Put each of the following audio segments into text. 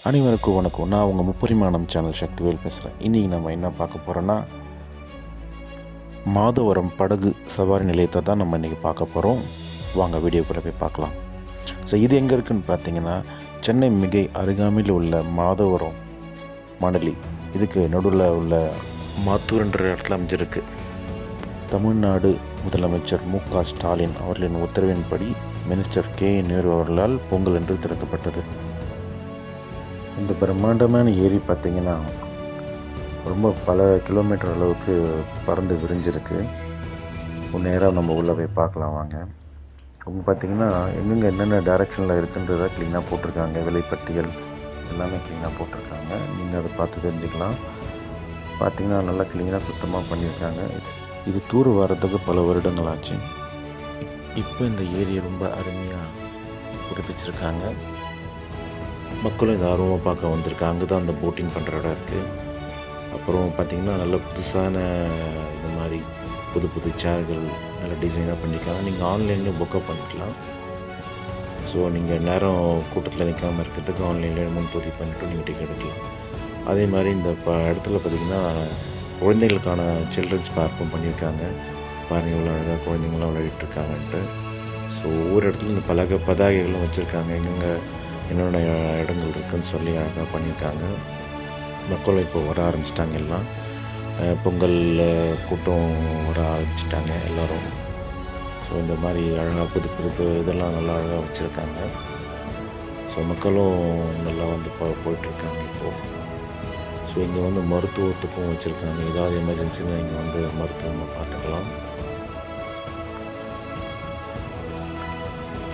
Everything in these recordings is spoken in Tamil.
அனைவருக்கும் வணக்கம். நான் உங்கள் முப்பரிமாணம் சேனல் சக்திவேல் பேசுகிறேன். இன்றைக்கி நம்ம என்ன பார்க்க போகிறோன்னா, மாதவரம் படகு சவாரி நிலையத்தை தான் நம்ம இன்றைக்கி பார்க்க போகிறோம். வாங்க வீடியோக்குள்ளே போய் பார்க்கலாம். இது எங்கே இருக்குதுன்னு பார்த்தீங்கன்னா, சென்னை மிகை அருகாமையில் உள்ள மாதவரம் மணலி, இதுக்கு நடுவில் உள்ள மாத்தூர்ன்ற இடத்துல அமைஞ்சிருக்கு. தமிழ்நாடு முதலமைச்சர் மு.க. ஸ்டாலின் அவர்களின் உத்தரவின்படி மினிஸ்டர் கே. நேரு அவர்களால் பொங்கல் என்று திறக்கப்பட்டது. இந்த பிரம்மாண்டமான ஏரி பார்த்திங்கன்னா ரொம்ப பல கிலோமீட்டர் அளவுக்கு பறந்து விரிஞ்சிருக்கு. நேராக நம்ம உள்ளே போய் பார்க்கலாம் வாங்க. அவங்க பார்த்திங்கன்னா எங்கெங்கே என்னென்ன டைரெக்ஷனில் இருக்குன்றதை க்ளீனாக போட்டிருக்காங்க. விலைப்பட்டியல் எல்லாமே க்ளீனாக போட்டிருக்காங்க. நீங்கள் அதை பார்த்து தெரிஞ்சுக்கலாம். பார்த்திங்கன்னா நல்லா க்ளீனாக சுத்தமாக பண்ணியிருக்காங்க. இது தூர் வரதுக்கு பல வருடங்கள் ஆச்சு. இப்போ இந்த ஏரியை ரொம்ப அருமையாக புதுப்பிச்சிருக்காங்க. மக்களும் இதை ஆர்வமாக பார்க்க வந்திருக்காங்க. அங்கே தான் அந்த போட்டிங் பண்ணுற இடம் இருக்குது. அப்புறம் பார்த்திங்கன்னா நல்ல புதுசான இந்த மாதிரி புது புது சேர்கள் நல்ல டிசைனாக பண்ணியிருக்காங்க. நீங்கள் ஆன்லைனில் புக்கப் பண்ணிக்கலாம். ஸோ நீங்கள் நேரம் கூட்டத்தில் நிற்காமல் இருக்கிறதுக்கு ஆன்லைனில் முன்பதிவு பண்ணிவிட்டு நீங்கள் டிக்கெட் எடுக்கலாம். அதே மாதிரி இந்த இடத்துல பார்த்திங்கன்னா குழந்தைகளுக்கான சில்ட்ரன்ஸ் பார்க்கும் பண்ணியிருக்காங்க. பாருங்கள் இவ்வளோ அழகாக குழந்தைங்களாம் விளையாடிட்டுருக்காங்கன்ட்டு. ஸோ ஒவ்வொரு இடத்துல இந்த பதாகைகளும் வச்சுருக்காங்க. எங்கெங்கே என்னென்ன இடங்கள் இருக்குதுன்னு சொல்லி அழகாக பண்ணியிருக்காங்க. மக்களும் இப்போ வர ஆரம்பிச்சிட்டாங்க. எல்லாம் பொங்கல் கூட்டம் வர ஆரம்பிச்சிட்டாங்க எல்லோரும். ஸோ இந்த மாதிரி அழகாக புது புது இதெல்லாம் நல்லா அழகாக வச்சுருக்காங்க. ஸோ மக்களும் நல்லா வந்து போயிட்டுருக்காங்க இப்போது. ஸோ இங்கே வந்து மருத்துவத்துக்கும் வச்சுருக்காங்க. ஏதாவது எமர்ஜென்சின்னு இங்கே வந்து மருத்துவம் பார்த்துக்கலாம்.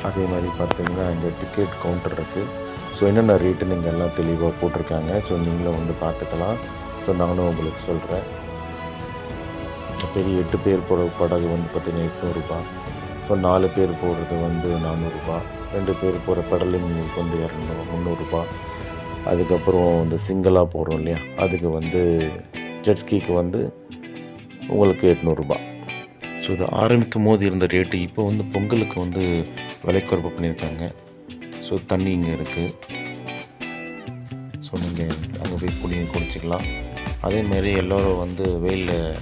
அதே மாதிரி பார்த்திங்கன்னா இங்கே டிக்கெட் கவுண்டர் இருக்குது. ஸோ என்னென்ன ரேட்டுன்னு இங்கே எல்லாம் தெளிவாக போட்டிருக்காங்க. ஸோ நீங்களும் வந்து பார்த்துக்கலாம். ஸோ நானும் உங்களுக்கு சொல்கிறேன். பெரிய 8 பேர் போகிற படகு வந்து பார்த்திங்கன்னா 800 ரூபா. ஸோ 4 பேர் போடுறது வந்து 400 ரூபா. 2 பேர் போகிற பெடலிங்க்கு வந்து 300 ரூபா. அதுக்கப்புறம் இந்த சிங்கிளாக போகிறோம் இல்லையா, அதுக்கு வந்து ஜெட்ஸ்கிக்கு வந்து உங்களுக்கு 800 ரூபா. ஸோ இது ஆரம்பிக்கும் போது இருந்த ரேட்டு இப்போ வந்து பொங்கலுக்கு வந்து விலை குறைப்பு பண்ணியிருக்காங்க. ஸோ தண்ணி இங்கே இருக்குது. ஸோ நீங்கள் அங்கே போய் குடிச்சிக்கலாம். அதேமாதிரி எல்லோரும் வந்து வெயிலில்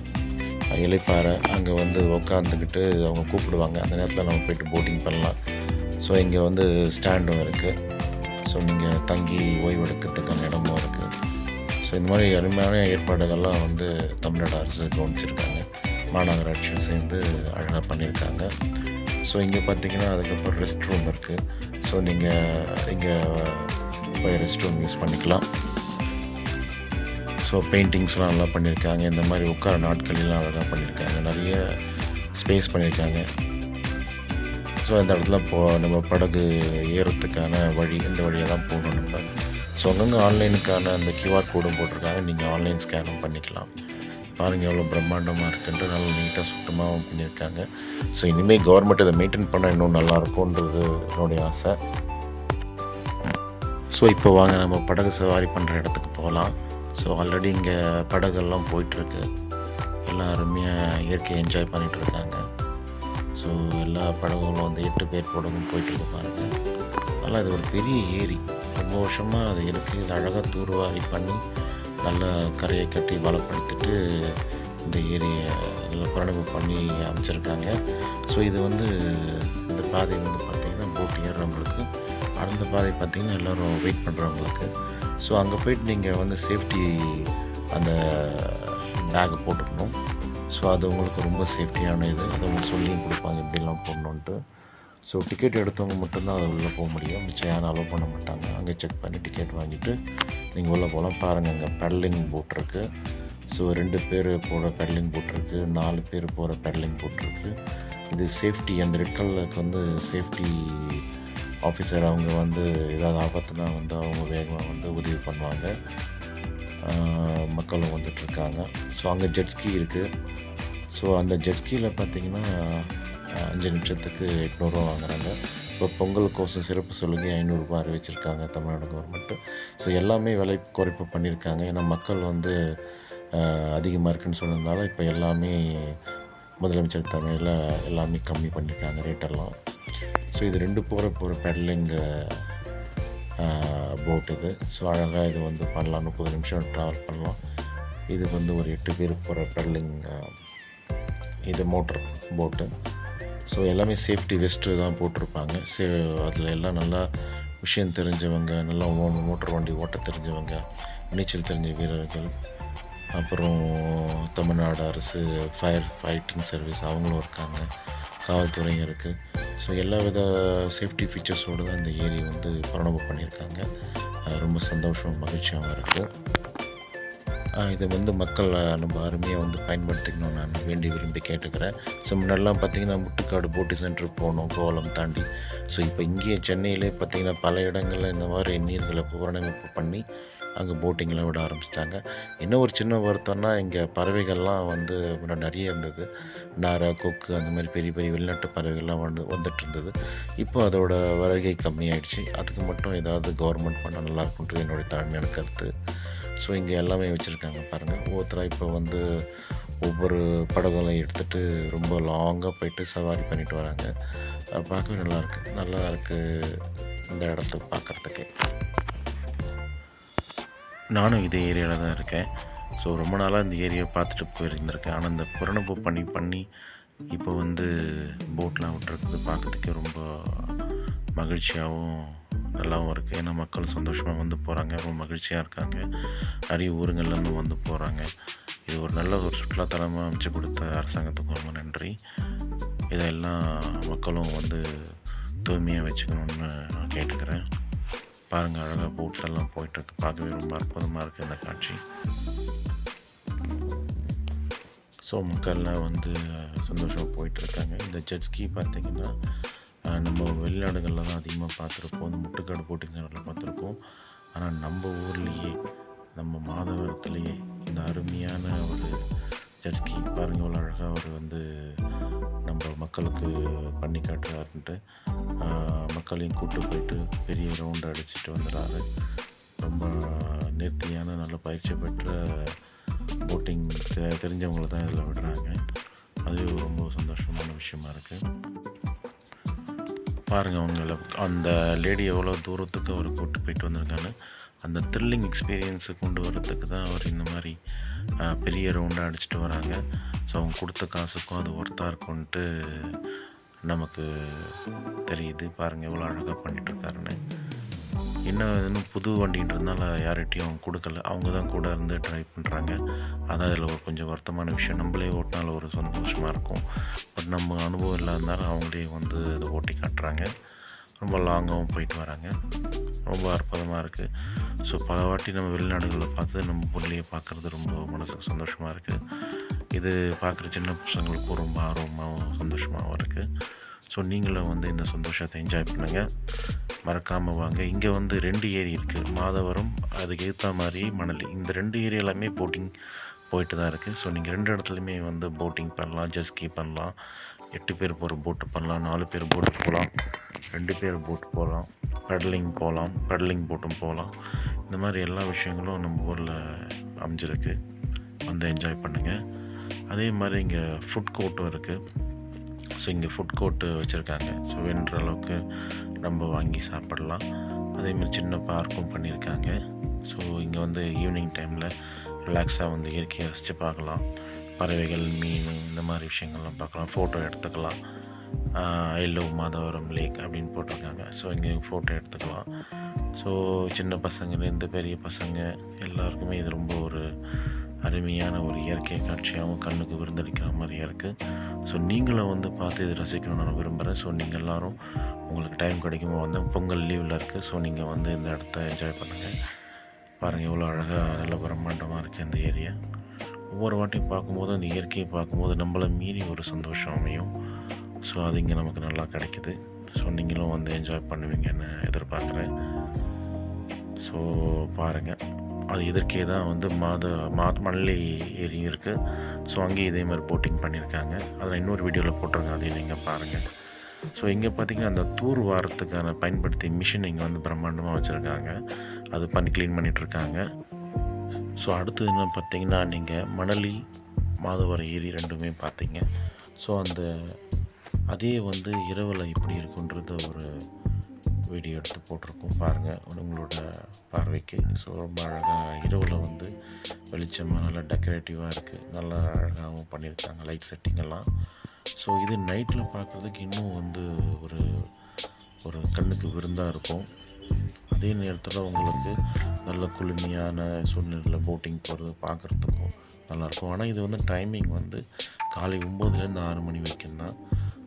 இலைப்பாறை அங்கே வந்து உட்காந்துக்கிட்டு அவங்க கூப்பிடுவாங்க. அந்த நேரத்தில் நம்ம போய்ட்டு போட்டிங் பண்ணலாம். ஸோ இங்கே வந்து ஸ்டாண்டும் இருக்குது. ஸோ நீங்கள் தங்கி ஓய்வெடுக்கிறதுக்கான இடமும் இருக்குது. ஸோ இந்த மாதிரி அருமையான ஏற்பாடுகள்லாம் வந்து தமிழ்நாடு அரசு கவனிச்சிருக்காங்க. மாநகராட்சியும் சேர்ந்து அழகாக பண்ணியிருக்காங்க. ஸோ இங்கே பார்த்திங்கன்னா அதுக்கப்புறம் ரெஸ்ட் ரூம் இருக்குது. ஸோ நீங்கள் இங்கே போய் ரெஸ்ட் ரூம் யூஸ் பண்ணிக்கலாம். ஸோ பெயிண்டிங்ஸ்லாம் நல்லா பண்ணியிருக்காங்க. இந்த மாதிரி உட்கார நாட்களெலாம் அழகாக பண்ணியிருக்காங்க. நிறைய ஸ்பேஸ் பண்ணியிருக்காங்க. ஸோ இந்த இடத்துல நம்ம படகு ஏறுறதுக்கான வழி இந்த வழியாக தான் போகணும் நம்ம. ஸோ அங்கங்கே ஆன்லைனுக்கான அந்த QR கோடும் போட்டிருக்காங்க. நீங்கள் ஆன்லைன் ஸ்கேனும் பண்ணிக்கலாம். பாருங்கள் எவ்வளோ பிரம்மாண்டமாக இருக்குன்ட்டு நல்லா நீட்டாக சுத்தமாகவும் பண்ணியிருக்காங்க. ஸோ இனிமேல் கவர்மெண்ட் இதை மெயின்டைன் பண்ண இன்னும் நல்லாயிருக்கும்ன்றது என்னுடைய ஆசை. ஸோ இப்போ வாங்க நம்ம படகு சவாரி பண்ணுற இடத்துக்கு போகலாம். ஸோ ஆல்ரெடி இங்கே படகெல்லாம் போயிட்டுருக்கு. எல்லாம் அருமையாக இயற்கையை என்ஜாய் பண்ணிகிட்ருக்காங்க. ஸோ எல்லா படகுகளும் வந்து 8 பேர் படகும் போயிட்டுருக்கு பாருங்கள். அதனால் இது ஒரு பெரிய ஏரி. ரொம்ப வருஷமாக அது இருக்குது. இது அழகாக தூர்வாரி பண்ணி நல்லா கரையை கட்டி பலப்படுத்திட்டு இந்த ஏரியை நல்லா புறணவு பண்ணி அமைச்சிருக்காங்க. ஸோ இது வந்து இந்த பாதை வந்து பார்த்திங்கன்னா போட் ஏறுறவங்களுக்கு, அந்த பாதை பார்த்திங்கன்னா எல்லோரும் வெயிட் பண்ணுறவங்களுக்கு. ஸோ அங்கே போய்ட்டு நீங்கள் வந்து சேஃப்டி அந்த பேக்கை போட்டுக்கணும். ஸோ அது உங்களுக்கு ரொம்ப சேஃப்டியான இது. அதை அவங்க சொல்லியும் கொடுப்பாங்க இப்படிலாம் போடணுன்ட்டு. ஸோ டிக்கெட் எடுத்தவங்க மட்டும்தான் அது உள்ளே போக முடியும். மிச்சம் யாரும் அலோவ் பண்ண மாட்டாங்க. அங்கே செக் பண்ணி டிக்கெட் வாங்கிட்டு நீங்கள் உள்ளே போகலாம். பாருங்கள் அங்கே பெடலிங் போட் இருக்குது. ஸோ 2 பேர் போகிற பெடலிங் போட் இருக்குது. 4 பேர் போகிற பெடலிங் போட் இருக்குது. இது சேஃப்டி, அந்த ரெட் கலருக்கு வந்து சேஃப்டி ஆஃபீஸர் அவங்க வந்து ஏதாவது ஆபத்துனா வந்து அவங்க வேகமாக வந்து உதவி பண்ணுவாங்க. மக்களும் வந்துட்டுருக்காங்க. ஸோ அங்கே ஜெட்ஸ்கி இருக்குது. ஸோ அந்த ஜெட்ஸ்கியில் பார்த்திங்கன்னா 5 நிமிஷத்துக்கு 800 ரூபா வாங்குறாங்க. இப்போ பொங்கல் கோசம் சிறப்பு சலுகை 500 ரூபா அறிவிச்சிருக்காங்க தமிழ்நாடு கவர்மெண்ட்டு. ஸோ எல்லாமே விலை குறைப்பு பண்ணியிருக்காங்க. ஏன்னா மக்கள் வந்து அதிகமாக இருக்குதுன்னு சொன்னதுனால இப்போ எல்லாமே முதலமைச்சர் தலைமையில் எல்லாமே கம்மி பண்ணியிருக்காங்க ரேட்டெல்லாம். ஸோ இது 2 போகிற பெடலிங் போட் இது. ஸோ அழகாக இது வந்து பண்ணலாம், 30 நிமிஷம் ட்ராவல் பண்ணலாம். இது வந்து ஒரு 8 பேர் போகிற பெடலிங் இது மோட்டர் போட்டு. ஸோ எல்லாமே சேஃப்டி வெஸ்ட்டு தான் போட்டிருப்பாங்க. அதில் எல்லாம் நல்லா விஷயம் தெரிஞ்சவங்க, நல்லா மோட்டர் வண்டி ஓட்ட தெரிஞ்சவங்க, நீச்சல் தெரிஞ்ச வீரர்கள், அப்புறம் தமிழ்நாடு அரசு ஃபயர் ஃபைட்டிங் சர்வீஸ் அவங்களும் இருக்காங்க, காவல்துறையும் இருக்குது. ஸோ எல்லா வித சேஃப்டி ஃபீச்சர்ஸோடு தான் இந்த ஏரி வந்து பராமரிப்பு பண்ணியிருக்காங்க. ரொம்ப சந்தோஷம், மகிழ்ச்சியாகவும் இருக்குது. இதை வந்து மக்கள் நம்ம அருமையாக வந்து பயன்படுத்திக்கணும்னு நான் வேண்டி விரும்பி கேட்டுக்கிறேன். ஸோ முன்னாடிலாம் பார்த்திங்கன்னா முட்டுக்காடு போட்டு சென்டர் போகணும் கோவளம் தாண்டி. ஸோ இப்போ இங்கேயே சென்னையிலே பார்த்திங்கன்னா பல இடங்களில் இந்த மாதிரி நீர்களை புனரமைப்பு பண்ணி அங்கே போட்டிங்லாம் விட ஆரம்பிச்சிட்டாங்க. இன்னும் ஒரு சின்ன வருத்தம்னா இங்கே பறவைகள்லாம் வந்து முன்னாடி நிறைய இருந்தது. நாரை, கொக்கு அந்த மாதிரி பெரிய பெரிய வெளிநாட்டு பறவைகள்லாம் வந்துட்டு இருந்தது. இப்போ அதோட வருகை கம்மியாயிடுச்சு. அதுக்கு மட்டும் ஏதாவது கவர்மெண்ட் பண்ணால் நல்லாயிருக்குன்றது என்னுடைய தாழ்மையான கருத்து. ஸோ இங்கே எல்லாமே வச்சுருக்காங்க பாருங்கள். ஒவ்வொருத்தராக இப்போ வந்து ஒவ்வொரு படகுகளையும் எடுத்துகிட்டு ரொம்ப லாங்காக போயிட்டு சவாரி பண்ணிட்டு வராங்க. பார்க்கவே நல்லா இருக்குது இந்த இடத்துக்கு பார்க்குறதுக்கே. நானும் இதே ஏரியாவில் தான் இருக்கேன். ஸோ ரொம்ப நாளாக இந்த ஏரியாவை பார்த்துட்டு போயிருந்திருக்கேன். ஆனால் இந்த புனரமைப்பு பண்ணி இப்போ வந்து போட்லாம் விட்டுருக்குது பார்க்கறதுக்கே ரொம்ப மகிழ்ச்சியாகவும் நல்லாவும் இருக்குது. ஏன்னா மக்கள் சந்தோஷமாக வந்து போகிறாங்க, ரொம்ப மகிழ்ச்சியாக இருக்காங்க. நிறைய ஊருங்கள்லேருந்து வந்து போகிறாங்க. இது ஒரு நல்ல ஒரு சுற்றுலாத்தலமாக அமைச்சு கொடுத்த அரசாங்கத்துக்கு ரொம்ப நன்றி. இதெல்லாம் மக்களும் வந்து தூய்மையாக வச்சுக்கணுன்னு நான் கேட்டுக்கிறேன். பாருங்கள், அழகாக போட்ஸ் எல்லாம் போயிட்டுருக்கு. பார்க்கவே ரொம்ப அற்புதமாக இருக்குது இந்த காட்சி. ஸோ மக்கள்லாம் வந்து சந்தோஷமாக போயிட்டுருக்காங்க. இந்த ஜெட்ஸ்கி பார்த்திங்கன்னா நம்ம வெளிநாடுகளில் தான் அதிகமாக பார்த்துருப்போம், இந்த முட்டுக்காடு போட்டிங் சென்டரில் பார்த்துருக்கோம். ஆனால் நம்ம ஊர்லேயே, நம்ம மாதவரத்துலேயே இந்த அருமையான ஒரு ஜெட்ஸ்கி பாருங்கள் இவ்வளோ அழகாக அவர் வந்து நம்ம மக்களுக்கு பண்ணி காட்டுறாருன்ட்டு மக்களையும் கூப்பிட்டு போயிட்டு பெரிய ரவுண்டு அடிச்சுட்டு வந்துடுறாரு. ரொம்ப நேர்த்தியான நல்ல பயிற்சி பெற்ற போட்டிங் தெரிஞ்சவங்கள தான் இதில் விடுறாங்க. அது ரொம்ப சந்தோஷமான விஷயமா இருக்குது. பாருங்கள், அவங்கள அந்த லேடி எவ்வளோ தூரத்துக்கு அவர் கூப்பிட்டு போயிட்டு வந்திருக்காங்க. அந்த த்ரில்லிங் எக்ஸ்பீரியன்ஸை கொண்டு வரத்துக்கு தான் அவர் இந்த மாதிரி பெரிய ரவுண்டாக அடிச்சுட்டு வராங்க. ஸோ அவங்க கொடுத்த காசுக்கும் அது ஒர்த்தாக இருக்கும்ன்ட்டு நமக்கு தெரியுது. பாருங்கள் எவ்வளோ அழகாக பண்ணிகிட்ருக்காருன்னு. இன்னும் புது வண்டின்றதுனால யார்கிட்டையும் அவங்க கொடுக்கல, அவங்க தான் கூட இருந்து ட்ரை பண்ணுறாங்க. அதான் இதில் ஒரு கொஞ்சம் வருத்தமான விஷயம். நம்மளே ஓட்டினால ஒரு சந்தோஷமாக இருக்கும். பட் நம்ம அனுபவம் இல்லாதனால அவங்களே வந்து இதை ஓட்டி காட்டுறாங்க. ரொம்ப லாங்காகவும் போயிட்டு வராங்க. ரொம்ப அற்புதமாக இருக்குது. ஸோ பல வாட்டி நம்ம வெளிநாடுகளில் பார்த்து நம்ம ஊர்லேயே பார்க்குறது ரொம்ப மனசுக்கு சந்தோஷமாக இருக்குது. இது பார்க்குற சின்ன பசங்களுக்கும் ரொம்ப ஆர்வமாகவும் சந்தோஷமாகவும் இருக்குது. ஸோ நீங்களும் வந்து இந்த சந்தோஷத்தை என்ஜாய் பண்ணுங்கள், மறக்காமல் வாங்க. இங்கே வந்து 2 ஏரி இருக்குது, மாதவரம், அதுக்கு ஏற்ற மாதிரி மணலி. இந்த 2 ஏரியாலுமே போட்டிங் போயிட்டு தான் இருக்குது. ஸோ நீங்கள் 2 இடத்துலையுமே வந்து போட்டிங் பண்ணலாம், ஜெட்ஸ்கி பண்ணலாம், 8 பேர் போகிற போட்டு பண்ணலாம், 4 பேர் போட்டு போகலாம், 2 பேர் போட்டு போகலாம், பெடலிங் போட்டும் போகலாம். இந்த மாதிரி எல்லா விஷயங்களும் நம்ம ஊரில் அமைஞ்சிருக்கு. வந்து என்ஜாய் பண்ணுங்கள். அதே மாதிரி இங்கே ஃபுட் கோர்ட்டும் இருக்குது. ஸோ இங்கே ஃபுட் கோர்ட்டு வச்சுருக்காங்க. ஸோ வேணுன்ற அளவுக்கு நம்ம வாங்கி சாப்பிடலாம். அதேமாதிரி சின்ன பார்க்கும் பண்ணியிருக்காங்க. ஸோ இங்கே வந்து ஈவினிங் டைமில் ரிலாக்ஸாக வந்து இயற்கையை ரசித்து பார்க்கலாம். பறவைகள், மீன், இந்த மாதிரி விஷயங்கள்லாம் பார்க்கலாம், ஃபோட்டோ எடுத்துக்கலாம். ஐ லவ் மாதவரம் லேக் அப்படின்னு போட்டிருக்காங்க. ஸோ இங்கே ஃபோட்டோ எடுத்துக்கலாம். ஸோ சின்ன பசங்கள்லேருந்து பெரிய பசங்க எல்லாருக்குமே இது ரொம்ப ஒரு அருமையான ஒரு இயற்கை காட்சியாகவும் கண்ணுக்கு விருந்தளிக்கிற மாதிரியாக இருக்குது. ஸோ நீங்களும் வந்து பார்த்து இது ரசிக்கணும்னு நான் விரும்புகிறேன். ஸோ நீங்கள் எல்லோரும் உங்களுக்கு டைம் கிடைக்கும்போது வந்து பொங்கல் லீவில் இருக்குது. ஸோ நீங்கள் வந்து இந்த இடத்த என்ஜாய் பண்ணுங்கள். பாருங்கள் எவ்வளோ அழகாக நல்ல பிரம்மாண்டமாக இருக்குது இந்த ஏரியா. ஒவ்வொரு வாட்டியும் பார்க்கும்போது அந்த இயற்கையை பார்க்கும்போது நம்மளை மீறி ஒரு சந்தோஷம் அமையும். ஸோ அது இங்கே நமக்கு நல்லா கிடைக்குது. ஸோ நீங்களும் வந்து என்ஜாய் பண்ணுவீங்கன்னு எதிர்பார்க்குறேன். ஸோ பாருங்கள், அது எதிர்க்கே தான் வந்து மணலி ஏரியும் இருக்குது. ஸோ அங்கேயும் இதே மாதிரி போட்டிங் பண்ணியிருக்காங்க. அதில் இன்னொரு வீடியோவில் போட்டிருக்காங்க, அதையும் நீங்கள் பாருங்கள். ஸோ இங்கே பார்த்திங்கன்னா அந்த தூர் வாரத்துக்கான பயன்படுத்தி மிஷின் இங்கே வந்து பிரம்மாண்டமாக வச்சுருக்காங்க. அது க்ளீன் பண்ணிகிட்ருக்காங்க. ஸோ அடுத்தது என்ன பார்த்திங்கன்னா, நீங்கள் மணலி, மாதவரம் ஏரி ரெண்டுமே பார்த்தீங்க. ஸோ அதே வந்து இரவில் எப்படி இருக்குன்றது ஒரு வீடியோ எடுத்து போட்டிருக்கோம் பாருங்கள் உங்களோட பார்வைக்கு. ஸோ ரொம்ப அழகாக இரவில் வந்து வெளிச்சமாக நல்லா டெக்கரேட்டிவாக இருக்குது, நல்லா அழகாகவும் பண்ணியிருக்காங்க லைட் செட்டிங்கெல்லாம். ஸோ இது நைட்டில் பார்க்குறதுக்கு இன்னும் வந்து ஒரு ஒரு கண்ணுக்கு விருந்தாக இருக்கும். அதே நேரத்தில் உங்களுக்கு நல்ல குளுமையான சூழ்நிலையில் போட்டிங் போகிறது பார்க்குறதுக்கும் நல்லாயிருக்கும். ஆனால் இது வந்து டைமிங் வந்து காலை 9லேருந்து 6 மணி வரைக்கும் தான்.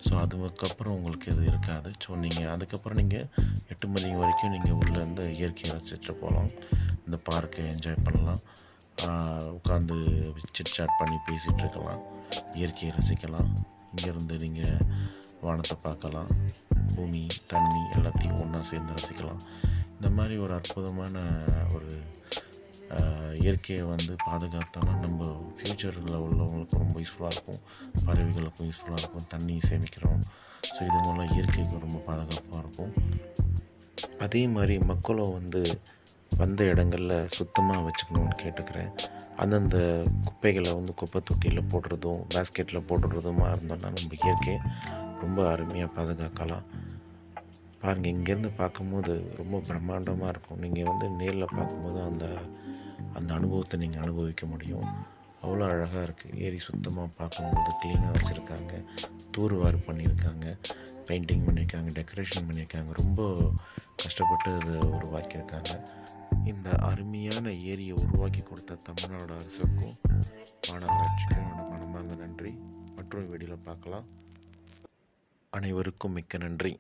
ஸோ அதுக்கப்புறம் உங்களுக்கு எதுவும் இருக்காது. ஸோ நீங்கள் அதுக்கப்புறம் நீங்கள் 8 மணி வரைக்கும் நீங்கள் உள்ளேருந்து இயற்கையை ரசிச்சுட்டு போகலாம், இந்த பார்க்கை என்ஜாய் பண்ணலாம், உட்காந்து சிட் பண்ணி பேசிகிட்டு இருக்கலாம், இயற்கையை ரசிக்கலாம். இங்கேருந்து நீங்கள் வானத்தை பார்க்கலாம், பூமி தண்ணி எல்லாத்தையும் ஒன்றா சேர்ந்து ரசிக்கலாம். இந்த மாதிரி ஒரு அற்புதமான ஒரு இயற்கையை வந்து பாதுகாத்தோன்னா நம்ம ஃப்யூச்சரில் உள்ளவங்களுக்கும் ரொம்ப யூஸ்ஃபுல்லாக இருக்கும், பறவைகளுக்கும் யூஸ்ஃபுல்லாக இருக்கும், தண்ணி சேமிக்கிறோம். ஸோ இது மூலம் இயற்கைக்கு ரொம்ப பாதுகாப்பாக இருக்கும். அதே மாதிரி மக்களும் வந்து வந்த இடங்களில் சுத்தமாக வச்சுக்கணுன்னு கேட்டுக்கிறேன். அந்தந்த குப்பைகளை வந்து குப்பை தொட்டியில் போடுறதும் பேஸ்கெட்டில் போடுறதுமா இருந்தோன்னா நம்ம இயற்கையை ரொம்ப அருமையாக பாதுகாக்கலாம். பாருங்கள், இங்கேருந்து பார்க்கும்போது ரொம்ப பிரம்மாண்டமாக இருக்கும். நீங்கள் வந்து நேரில் பார்க்கும்போது அந்த அந்த அனுபவத்தை நீங்கள் அனுபவிக்க முடியும். அவ்வளோ அழகாக இருக்குது. ஏரி சுத்தமாக பார்க்கும்போது க்ளீனாக வச்சுருக்காங்க, தூர்வார் பண்ணியிருக்காங்க, பெயிண்டிங் பண்ணியிருக்காங்க, டெக்கரேஷன் பண்ணியிருக்காங்க. ரொம்ப கஷ்டப்பட்டு அதை உருவாக்கியிருக்காங்க. இந்த அருமையான ஏரியை உருவாக்கி கொடுத்த தமிழ்நாடு அரசுக்கும் மாநகராட்சிக்கும் என்னோட மனமார்ந்த நன்றி. மற்றொரு வீடியோவில் பார்க்கலாம். அனைவருக்கும் மிக்க நன்றி.